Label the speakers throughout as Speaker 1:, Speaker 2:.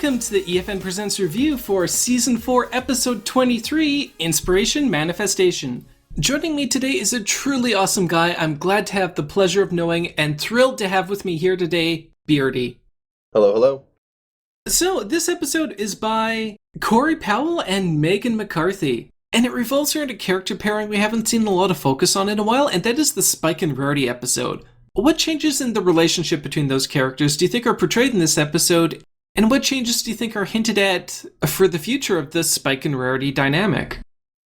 Speaker 1: Welcome to the EFN Presents review for Season 4, Episode 23, Inspiration Manifestation. Joining me today is a truly awesome guy I'm glad to have the pleasure of knowing and thrilled to have with me here today, Beardy.
Speaker 2: Hello, hello.
Speaker 1: So, this episode is by Corey Powell and Megan McCarthy, and it revolves around a character pairing we haven't seen a lot of focus on in a while, and that is the Spike and Rarity episode. What changes in the relationship between those characters do you think are portrayed in this episode? And what changes do you think are hinted at for the future of this Spike and Rarity dynamic?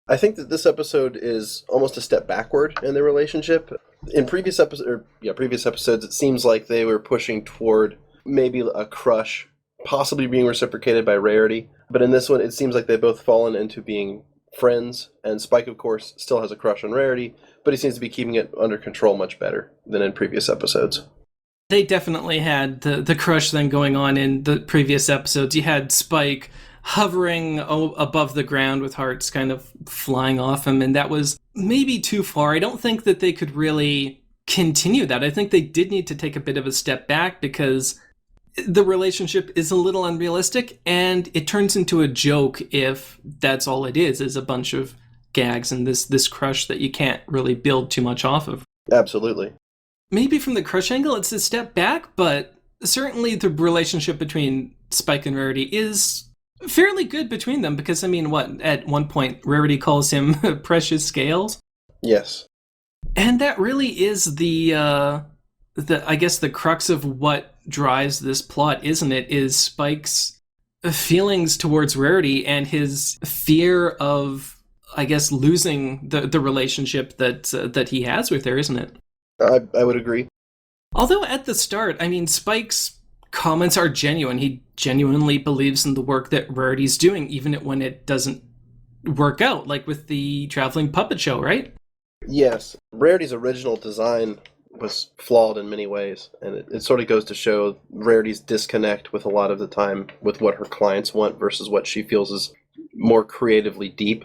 Speaker 2: I think that this episode is almost a step backward in their relationship. In previous episodes, it seems like they were pushing toward maybe a crush, possibly being reciprocated by Rarity. But in this one, it seems like they've both fallen into being friends, and Spike, of course, still has a crush on Rarity, but he seems to be keeping it under control much better than in previous episodes.
Speaker 1: They definitely had the crush then going on in the previous episodes. You had Spike hovering above the ground with hearts kind of flying off him, and that was maybe too far. I don't think that they could really continue that. I think they did need to take a bit of a step back because the relationship is a little unrealistic, and it turns into a joke if that's all it is a bunch of gags and this crush that you can't really build too much off of.
Speaker 2: Absolutely.
Speaker 1: Maybe from the crush angle, it's a step back, but certainly the relationship between Spike and Rarity is fairly good between them because, at one point, Rarity calls him Precious Scales.
Speaker 2: Yes.
Speaker 1: And that really is the crux of what drives this plot, isn't it? Is Spike's feelings towards Rarity and his fear of, losing the relationship that he has with her, isn't it?
Speaker 2: I would agree.
Speaker 1: Although at the start, Spike's comments are genuine. He genuinely believes in the work that Rarity's doing, even when it doesn't work out, like with the traveling puppet show, right?
Speaker 2: Yes. Rarity's original design was flawed in many ways, and it sort of goes to show Rarity's disconnect with a lot of the time with what her clients want versus what she feels is more creatively deep.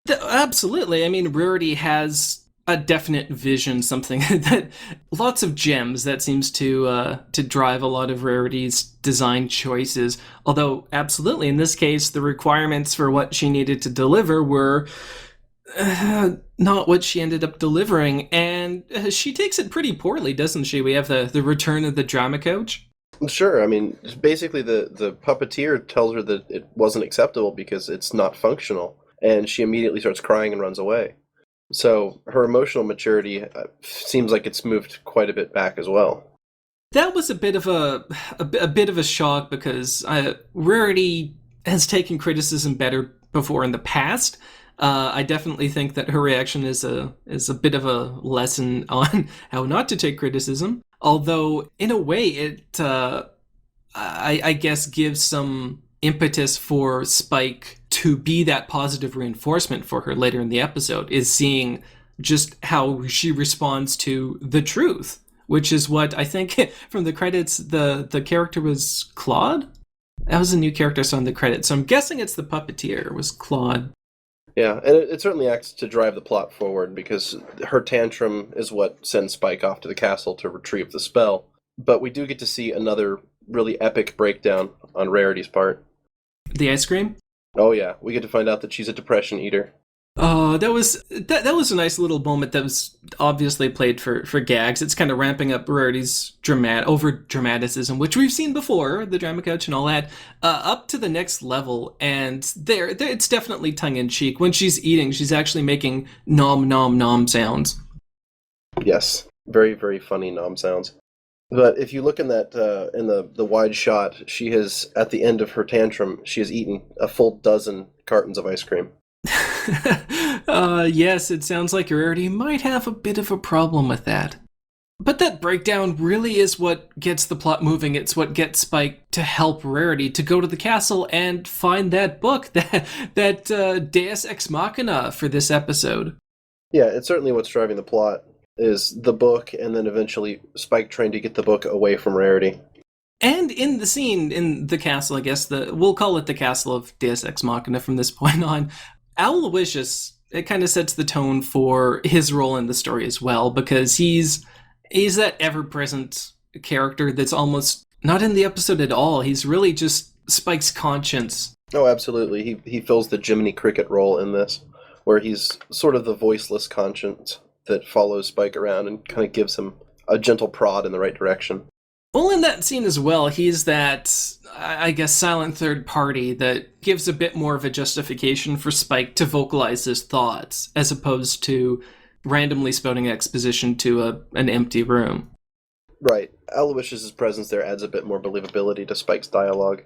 Speaker 1: Absolutely. Rarity has a definite vision, something that lots of gems that seems to drive a lot of Rarity's design choices. Although, absolutely, in this case, the requirements for what she needed to deliver were not what she ended up delivering, and she takes it pretty poorly, doesn't she? We have the return of the drama coach.
Speaker 2: Sure. Basically, the puppeteer tells her that it wasn't acceptable because it's not functional, and she immediately starts crying and runs away. So her emotional maturity seems like it's moved quite a bit back as well.
Speaker 1: That was a bit of a shock because Rarity has taken criticism better before in the past. I definitely think that her reaction is a bit of a lesson on how not to take criticism. Although in a way it I guess gives some impetus for Spike to be that positive reinforcement for her later in the episode, is seeing just how she responds to the truth, which is what I think from the credits, the character was Claude? That was a new character I saw in the credits, so I'm guessing it's the puppeteer was Claude.
Speaker 2: Yeah, and it certainly acts to drive the plot forward because her tantrum is what sends Spike off to the castle to retrieve the spell. But we do get to see another really epic breakdown on Rarity's part.
Speaker 1: The ice cream?
Speaker 2: Oh yeah, we get to find out that she's a depression eater.
Speaker 1: Oh, that was a nice little moment that was obviously played for gags. It's kind of ramping up Rarity's over-dramaticism, which we've seen before, the drama coach and all that, up to the next level. And there it's definitely tongue-in-cheek. When she's eating, she's actually making nom nom nom sounds.
Speaker 2: Yes, very, very funny nom sounds. But if you look in that in the wide shot, she has, at the end of her tantrum, she has eaten a full dozen cartons of ice cream.
Speaker 1: Yes, it sounds like Rarity might have a bit of a problem with that. But that breakdown really is what gets the plot moving. It's what gets Spike to help Rarity to go to the castle and find that book, that Deus Ex Machina for this episode.
Speaker 2: Yeah, it's certainly what's driving the plot, is the book, and then eventually Spike trying to get the book away from Rarity.
Speaker 1: And in the scene in the castle, I guess we'll call it the castle of Deus Ex Machina from this point on, Aloysius, it kind of sets the tone for his role in the story as well, because he's that ever-present character that's almost not in the episode at all. He's really just Spike's conscience.
Speaker 2: Oh, absolutely. He fills the Jiminy Cricket role in this, where he's sort of the voiceless conscience that follows Spike around and kind of gives him a gentle prod in the right direction.
Speaker 1: Well, in that scene as well, he's that, I guess, silent third party that gives a bit more of a justification for Spike to vocalize his thoughts, as opposed to randomly spouting exposition to an empty room.
Speaker 2: Right. Aloysius' presence there adds a bit more believability to Spike's dialogue.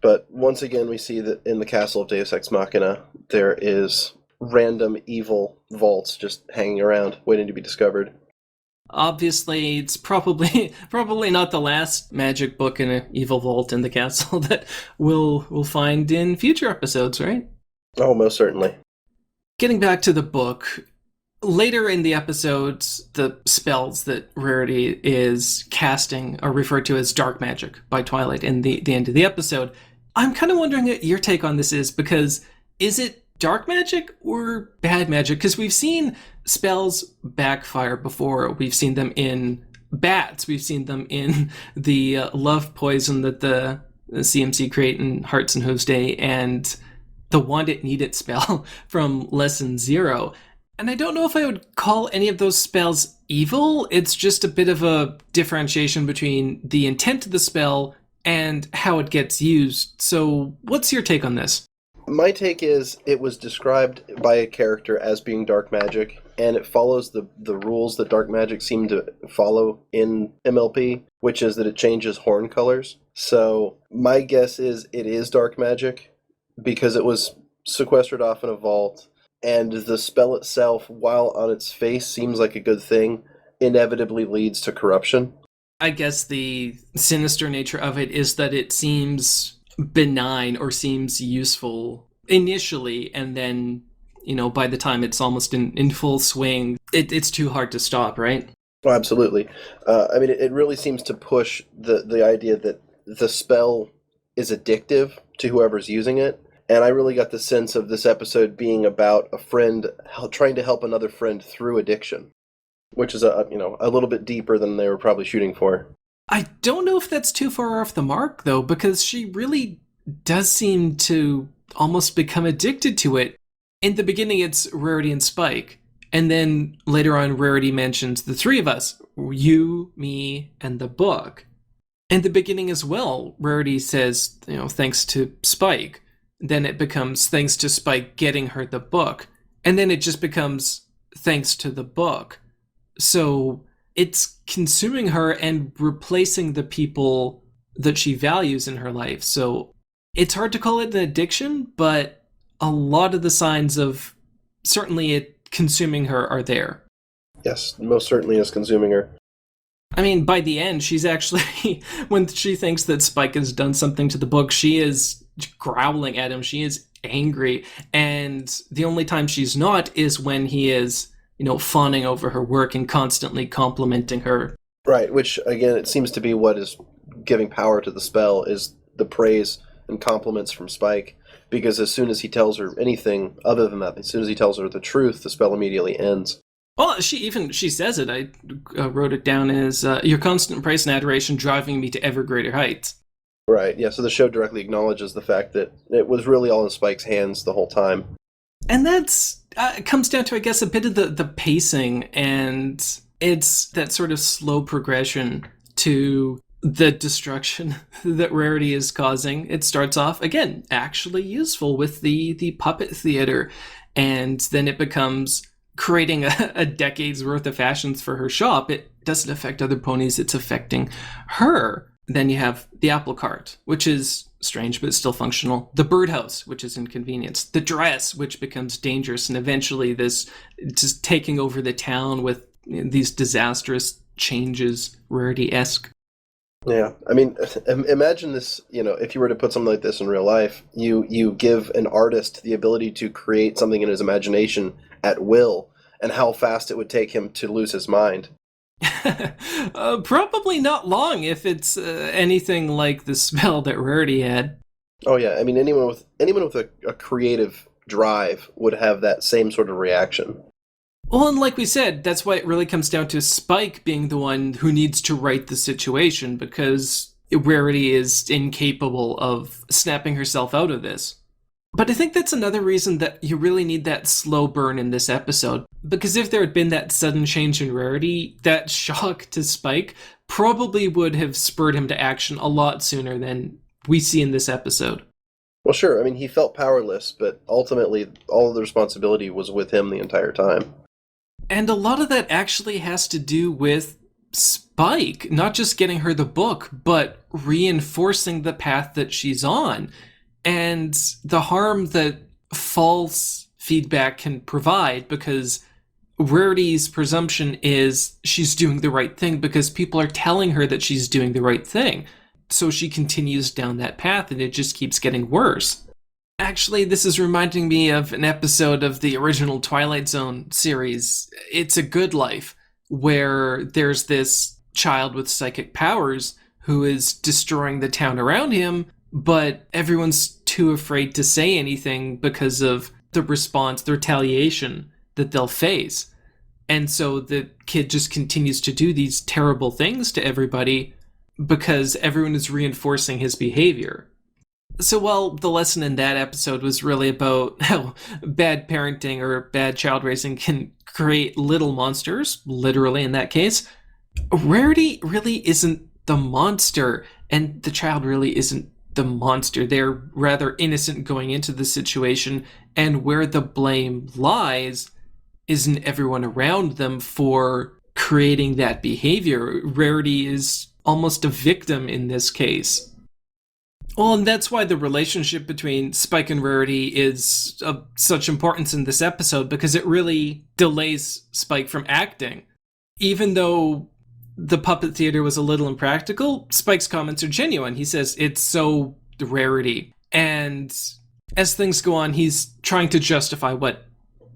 Speaker 2: But once again, we see that in the castle of Deus Ex Machina, there is random evil vaults just hanging around, waiting to be discovered.
Speaker 1: Obviously, it's probably not the last magic book in an evil vault in the castle that we'll find in future episodes, right?
Speaker 2: Oh, most certainly.
Speaker 1: Getting back to the book, later in the episodes, the spells that Rarity is casting are referred to as dark magic by Twilight in the end of the episode. I'm kind of wondering what your take on this is, because is it dark magic or bad magic? Because we've seen spells backfire before. We've seen them in bats. We've seen them in the love poison that the CMC create in Hearts and Hooves Day, and the Want It Need It spell from Lesson 0. And I don't know if I would call any of those spells evil. It's just a bit of a differentiation between the intent of the spell and how it gets used. So what's your take on this?
Speaker 2: My take is it was described by a character as being dark magic, and it follows the rules that dark magic seem to follow in MLP, which is that it changes horn colors. So my guess is it is dark magic because it was sequestered off in a vault, and the spell itself, while on its face seems like a good thing, inevitably leads to corruption.
Speaker 1: I guess the sinister nature of it is that it seems benign or seems useful initially, and then, by the time it's almost in full swing, it's too hard to stop, right?
Speaker 2: Oh, absolutely. It really seems to push the idea that the spell is addictive to whoever's using it. And I really got the sense of this episode being about a friend trying to help another friend through addiction, which is a little bit deeper than they were probably shooting for.
Speaker 1: I don't know if that's too far off the mark, though, because she really does seem to almost become addicted to it. In the beginning, it's Rarity and Spike. And then later on, Rarity mentions the three of us, you, me, and the book. In the beginning as well, Rarity says, thanks to Spike. Then it becomes thanks to Spike getting her the book. And then it just becomes thanks to the book. So it's consuming her and replacing the people that she values in her life. So it's hard to call it an addiction, but a lot of the signs of certainly it consuming her are there.
Speaker 2: Yes, most certainly is consuming her.
Speaker 1: I mean, by the end, she's actually, when she thinks that Spike has done something to the book, she is growling at him. She is angry. And the only time she's not is when he is, fawning over her work and constantly complimenting her.
Speaker 2: Right, which, again, it seems to be what is giving power to the spell, is the praise and compliments from Spike. Because as soon as he tells her anything other than that, as soon as he tells her the truth, the spell immediately ends.
Speaker 1: Well, she says it. I wrote it down as, your constant praise and adoration driving me to ever greater heights.
Speaker 2: Right, yeah, so the show directly acknowledges the fact that it was really all in Spike's hands the whole time.
Speaker 1: And that's comes down to, I guess, a bit of the pacing, and it's that sort of slow progression to the destruction that Rarity is causing. It starts off, again, actually useful with the puppet theater, and then it becomes creating a decade's worth of fashions for her shop. It doesn't affect other ponies, it's affecting her. Then you have the apple cart, which is strange, but it's still functional. The birdhouse, which is inconvenience. The dress, which becomes dangerous, and eventually this just taking over the town with these disastrous changes, Rarity-esque.
Speaker 2: Yeah, I mean, imagine this, if you were to put something like this in real life, you give an artist the ability to create something in his imagination at will, and how fast it would take him to lose his mind.
Speaker 1: Probably not long if it's anything like the spell that Rarity had.
Speaker 2: Oh yeah, I mean anyone with a creative drive would have that same sort of reaction.
Speaker 1: Well, and like we said, that's why it really comes down to Spike being the one who needs to right the situation, because Rarity is incapable of snapping herself out of this. But I think that's another reason that you really need that slow burn in this episode. Because if there had been that sudden change in Rarity, that shock to Spike probably would have spurred him to action a lot sooner than we see in this episode.
Speaker 2: Well, sure. I mean, he felt powerless, but ultimately, all of the responsibility was with him the entire time.
Speaker 1: And a lot of that actually has to do with Spike, not just getting her the book, but reinforcing the path that she's on. And the harm that false feedback can provide, because Rarity's presumption is she's doing the right thing because people are telling her that she's doing the right thing. So she continues down that path and it just keeps getting worse. Actually, this is reminding me of an episode of the original Twilight Zone series, It's a Good Life, where there's this child with psychic powers who is destroying the town around him, but everyone's too afraid to say anything because of the response, the retaliation that they'll face. And so the kid just continues to do these terrible things to everybody because everyone is reinforcing his behavior. So while the lesson in that episode was really about how bad parenting or bad child raising can create little monsters, literally in that case, Rarity really isn't the monster, and the child really isn't the monster. They're rather innocent going into the situation, and where the blame lies isn't everyone around them for creating that behavior. Rarity is almost a victim in this case. Well, and that's why the relationship between Spike and Rarity is of such importance in this episode, because it really delays Spike from acting. Even though the puppet theater was a little impractical, Spike's comments are genuine. He says, it's so Rarity. And as things go on, he's trying to justify what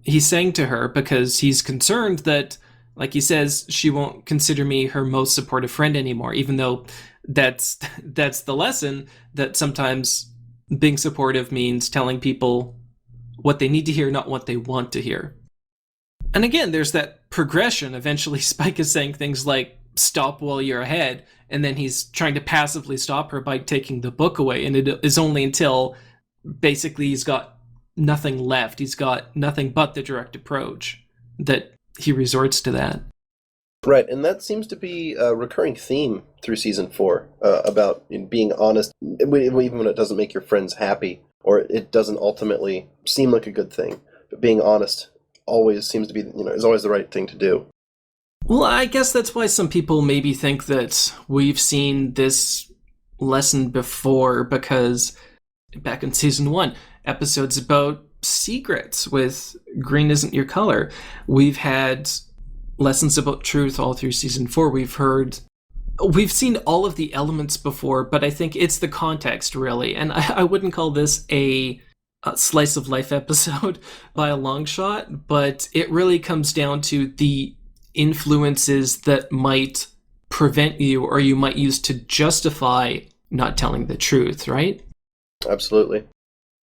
Speaker 1: he's saying to her because he's concerned that, like he says, she won't consider me her most supportive friend anymore, even though that's the lesson, that sometimes being supportive means telling people what they need to hear, not what they want to hear. And again, there's that progression. Eventually, Spike is saying things like, stop while you're ahead, and then he's trying to passively stop her by taking the book away, and it is only until basically he's got nothing left, he's got nothing but the direct approach, that he resorts to that.
Speaker 2: Right, and that seems to be a recurring theme through season 4, about being honest, even when it doesn't make your friends happy, or it doesn't ultimately seem like a good thing. But being honest always seems to be, is always the right thing to do.
Speaker 1: Well, I guess that's why some people maybe think that we've seen this lesson before, because back in season 1, episodes about secrets with Green Isn't Your Color, we've had lessons about truth all through season 4. We've seen all of the elements before, but I think it's the context, really. And I wouldn't call this a slice of life episode by a long shot, but it really comes down to the influences that might prevent you, or you might use to justify not telling the truth, right?
Speaker 2: Absolutely.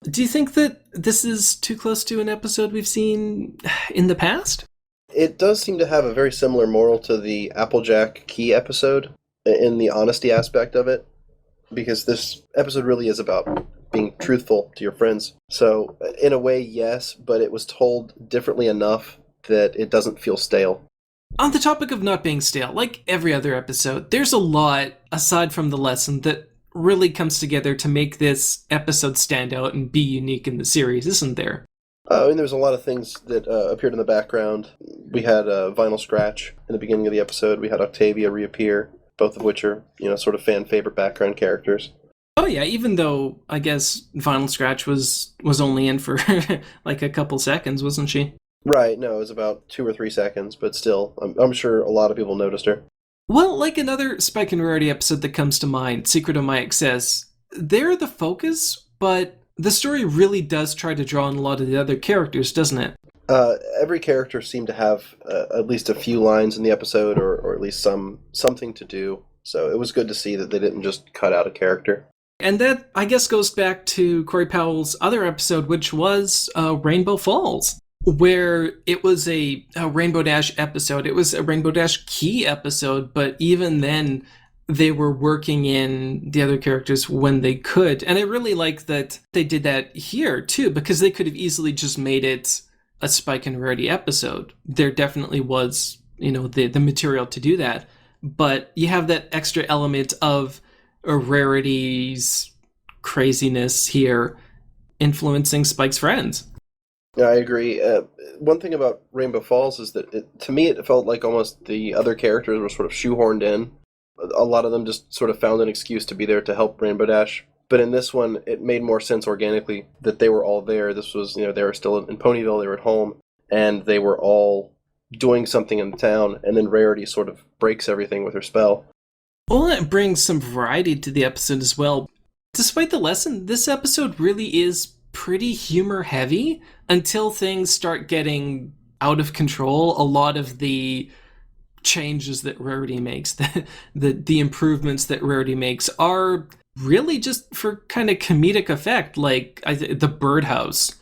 Speaker 1: Do you think that this is too close to an episode we've seen in the past?
Speaker 2: It does seem to have a very similar moral to the Applejack Key episode in the honesty aspect of it, because this episode really is about being truthful to your friends. So, in a way, yes, but it was told differently enough that it doesn't feel stale.
Speaker 1: On the topic of not being stale, like every other episode, there's a lot, aside from the lesson, that really comes together to make this episode stand out and be unique in the series, isn't there?
Speaker 2: I mean, there's a lot of things that appeared in the background. We had Vinyl Scratch in the beginning of the episode. We had Octavia reappear, both of which are, sort of fan-favorite background characters.
Speaker 1: Oh yeah, even though I guess Vinyl Scratch was only in for like a couple seconds, wasn't she?
Speaker 2: Right, no, it was about 2 or 3 seconds, but still, I'm sure a lot of people noticed her.
Speaker 1: Well, like another Spike and Rarity episode that comes to mind, Secret of My Excess, they're the focus, but the story really does try to draw on a lot of the other characters, doesn't it?
Speaker 2: Every character seemed to have at least a few lines in the episode, or at least something to do, so it was good to see that they didn't just cut out a character.
Speaker 1: And that, I guess, goes back to Corey Powell's other episode, which was Rainbow Falls, where it was a Rainbow Dash episode. It was a Rainbow Dash Key episode, but even then, they were working in the other characters when they could. And I really like that they did that here too, because they could have easily just made it a Spike and Rarity episode. There definitely was, the material to do that. But you have that extra element of a Rarity's craziness here influencing Spike's friends.
Speaker 2: Yeah, I agree. One thing about Rainbow Falls is that, to me, it felt like almost the other characters were sort of shoehorned in. A lot of them just sort of found an excuse to be there to help Rainbow Dash. But in this one, it made more sense organically that they were all there. This was, they were still in Ponyville, they were at home, and they were all doing something in the town, and then Rarity sort of breaks everything with her spell.
Speaker 1: Well, it brings some variety to the episode as well. Despite the lesson, this episode really is pretty humor heavy until things start getting out of control. A lot of the changes that Rarity makes, the improvements that Rarity makes are really just for kind of comedic effect, like the birdhouse.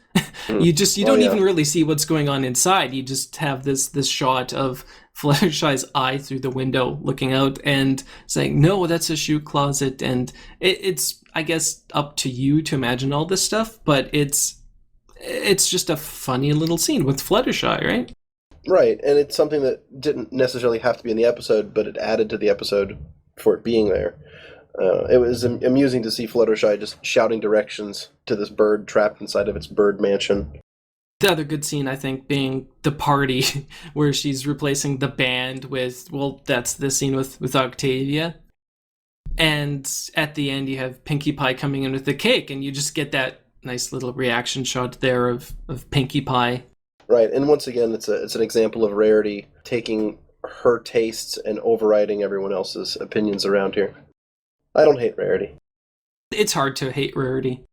Speaker 1: You don't even really see what's going on inside. You just have this shot of Fluttershy's eye through the window looking out and saying, no, that's a shoe closet. And it's, I guess, up to you to imagine all this stuff, but it's just a funny little scene with Fluttershy, right?
Speaker 2: Right, and it's something that didn't necessarily have to be in the episode, but it added to the episode for it being there. It was amusing to see Fluttershy just shouting directions to this bird trapped inside of its bird mansion.
Speaker 1: The other good scene, I think, being the party, where she's replacing the band with, well, that's the scene with Octavia. And at the end, you have Pinkie Pie coming in with the cake, and you just get that nice little reaction shot there of Pinkie Pie.
Speaker 2: Right, and once again, it's an example of Rarity taking her tastes and overriding everyone else's opinions around here. I don't hate Rarity.
Speaker 1: It's hard to hate Rarity.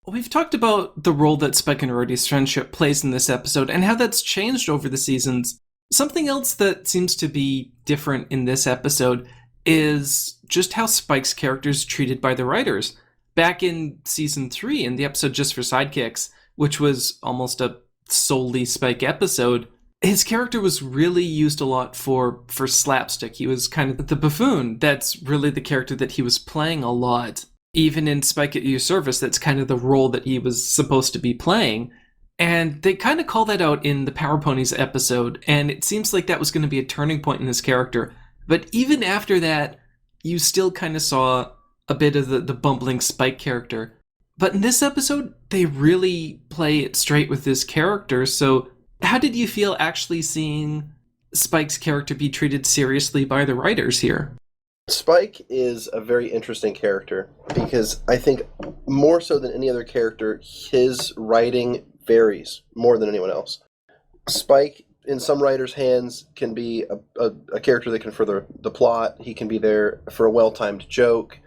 Speaker 1: We've talked about the role that Spike and Rarity's friendship plays in this episode and how that's changed over the seasons. Something else that seems to be different in this episode is just how Spike's character is treated by the writers. Back in season 3, in the episode Just for Sidekicks, which was almost a solely Spike episode, his character was really used a lot for slapstick. He was kind of the buffoon. That's really the character that he was playing a lot. Even in Spike at Your Service, that's kind of the role that he was supposed to be playing. And they kind of call that out in the Power Ponies episode, and it seems like that was going to be a turning point in his character. But even after that, you still kind of saw a bit of the bumbling Spike character. But in this episode, they really play it straight with this character. So how did you feel actually seeing Spike's character be treated seriously by the writers here?
Speaker 2: Spike is a very interesting character because I think more so than any other character, his writing varies more than anyone else. Spike, in some writers' hands, can be a character that can further the plot. He can be there for a well-timed joke.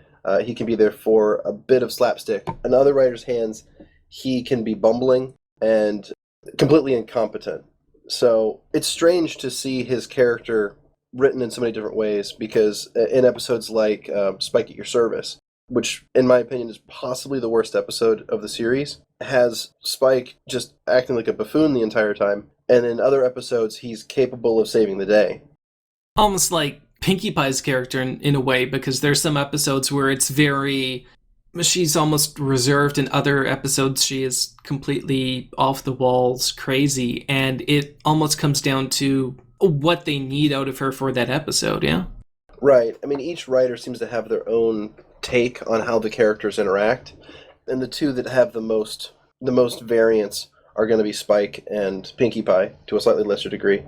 Speaker 2: He can be there for a bit of slapstick. In other writers' hands, he can be bumbling and completely incompetent. So it's strange to see his character written in so many different ways, because in episodes like Spike at Your Service, which in my opinion is possibly the worst episode of the series, has Spike just acting like a buffoon the entire time, and in other episodes he's capable of saving the day.
Speaker 1: Almost like Pinkie Pie's character in a way, because there's some episodes where it's very... she's almost reserved. In other episodes, she is completely off the walls, crazy, and it almost comes down to what they need out of her for that episode, yeah?
Speaker 2: Right. I mean, each writer seems to have their own take on how the characters interact, and the two that have the most variance are going to be Spike and Pinkie Pie, to a slightly lesser degree.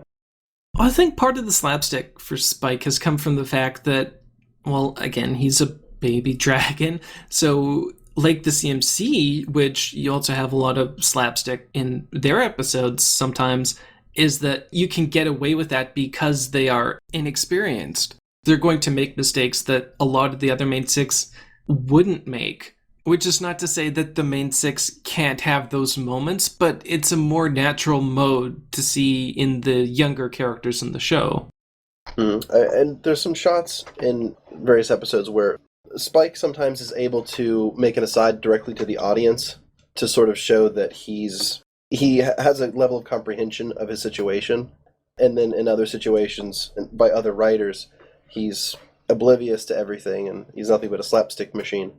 Speaker 1: I think part of the slapstick for Spike has come from the fact that, well, again, he's a baby dragon, so like the CMC, which you also have a lot of slapstick in their episodes sometimes, is that you can get away with that because they are inexperienced. They're going to make mistakes that a lot of the other main six wouldn't make, which is not to say that the main six can't have those moments, but it's a more natural mode to see in the younger characters in the show.
Speaker 2: And there's some shots in various episodes where Spike sometimes is able to make an aside directly to the audience to sort of show that he has a level of comprehension of his situation, and then in other situations by other writers, he's oblivious to everything, and he's nothing but a slapstick machine.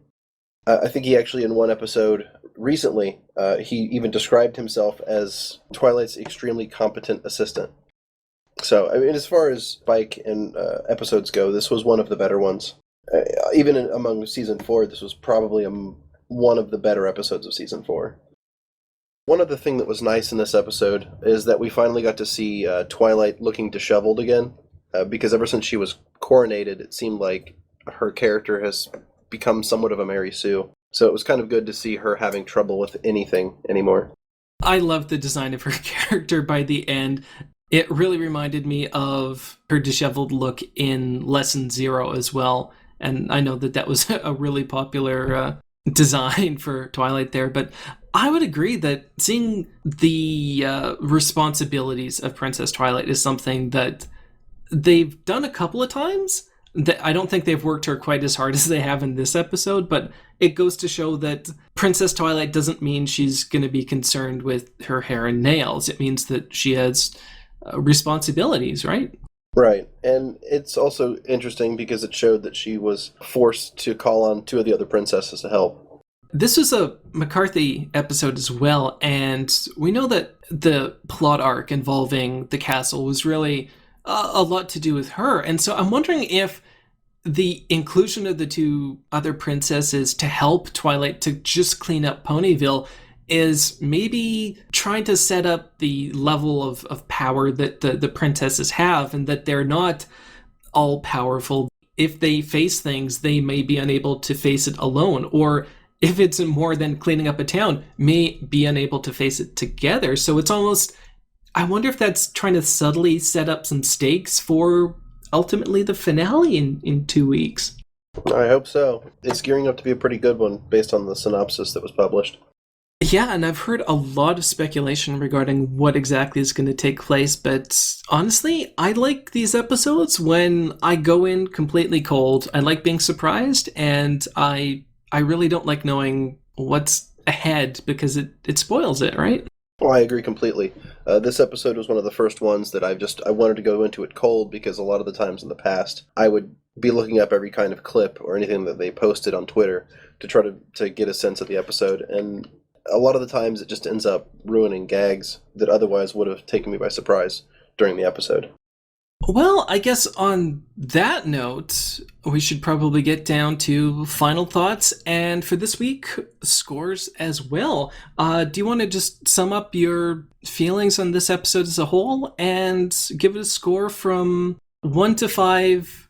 Speaker 2: I think he actually, in one episode recently, he even described himself as Twilight's extremely competent assistant. So, I mean, as far as Spike and episodes go, this was one of the better ones. Even among Season 4, this was probably one of the better episodes of Season 4. One other thing that was nice in this episode is that we finally got to see Twilight looking disheveled again, because ever since she was coronated, it seemed like her character has become somewhat of a Mary Sue. So it was kind of good to see her having trouble with anything anymore.
Speaker 1: I loved the design of her character by the end. It really reminded me of her disheveled look in Lesson 0 as well. And I know that was a really popular design for Twilight there. But I would agree that seeing the responsibilities of Princess Twilight is something that they've done a couple of times. I don't think they've worked her quite as hard as they have in this episode, but it goes to show that Princess Twilight doesn't mean she's going to be concerned with her hair and nails. It means that she has responsibilities, right?
Speaker 2: Right. And it's also interesting because it showed that she was forced to call on two of the other princesses to help.
Speaker 1: This was a McCarthy episode as well, and we know that the plot arc involving the castle was really a lot to do with her. And so I'm wondering if the inclusion of the two other princesses to help Twilight to just clean up Ponyville is maybe trying to set up the level of power that the princesses have, and that they're not all powerful. If they face things, they may be unable to face it alone, or if it's more than cleaning up a town, may be unable to face it together. So it's almost, I wonder if that's trying to subtly set up some stakes for ultimately the finale in 2 weeks.
Speaker 2: I hope so. It's gearing up to be a pretty good one based on the synopsis that was published.
Speaker 1: Yeah, and I've heard a lot of speculation regarding what exactly is going to take place, but honestly, I like these episodes when I go in completely cold. I like being surprised, and I really don't like knowing what's ahead because it spoils it, right?
Speaker 2: Well, I agree completely. This episode was one of the first ones that I wanted to go into it cold, because a lot of the times in the past, I would be looking up every kind of clip or anything that they posted on Twitter to try to get a sense of the episode, and a lot of the times it just ends up ruining gags that otherwise would have taken me by surprise during the episode.
Speaker 1: Well, I guess on that note, we should probably get down to final thoughts, and for this week, scores as well. Do you want to just sum up your feelings on this episode as a whole and give it a score from 1 to 5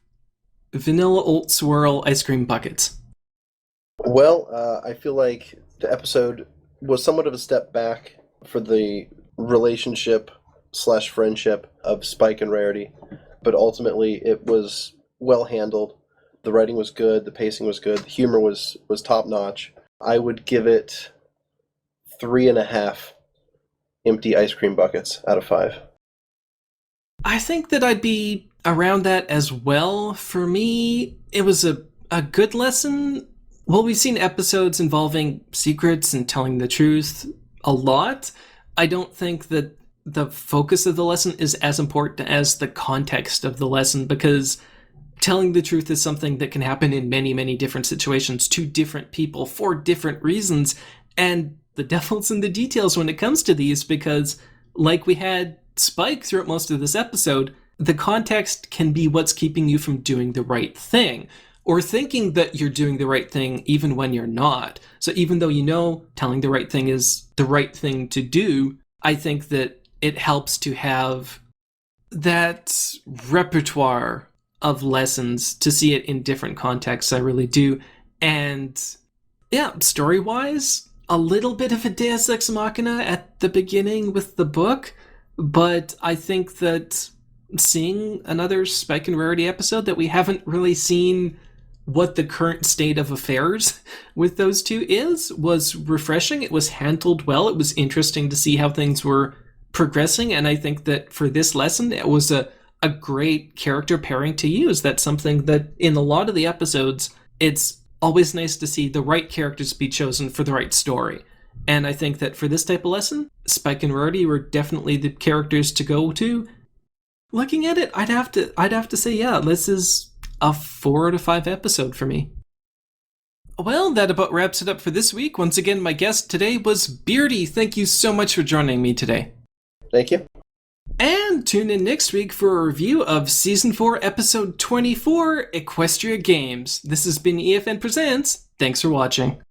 Speaker 1: vanilla oat swirl ice cream buckets?
Speaker 2: Well, I feel like the episode was somewhat of a step back for the relationship / friendship of Spike and Rarity, but ultimately it was well handled. The writing was good, the pacing was good, the humor was top notch. I would give it 3.5 empty ice cream buckets out of 5.
Speaker 1: I think that I'd be around that as well. For me, it was a good lesson. Well, we've seen episodes involving secrets and telling the truth a lot. I don't think that the focus of the lesson is as important as the context of the lesson, because telling the truth is something that can happen in many, many different situations to different people for different reasons. And the devil's in the details when it comes to these, because like we had Spike throughout most of this episode, the context can be what's keeping you from doing the right thing, or thinking that you're doing the right thing even when you're not. So even though you know telling the right thing is the right thing to do, I think that it helps to have that repertoire of lessons to see it in different contexts. I really do. And yeah, story-wise, a little bit of a Deus Ex Machina at the beginning with the book, but I think that seeing another Spike and Rarity episode that we haven't really seen what the current state of affairs with those two was refreshing. It was handled well. It was interesting to see how things were progressing, and I think that for this lesson, it was a great character pairing to use. That's something that in a lot of the episodes, it's always nice to see the right characters be chosen for the right story. And I think that for this type of lesson, Spike and Rarity were definitely the characters to go to. Looking at it, I'd have to say, yeah, this is a 4 out of 5 episode for me. Well, that about wraps it up for this week. Once again, my guest today was Beardy. Thank you so much for joining me today.
Speaker 2: Thank you.
Speaker 1: And tune in next week for a review of Season 4, Episode 24, Equestria Games. This has been EFN Presents. Thanks for watching.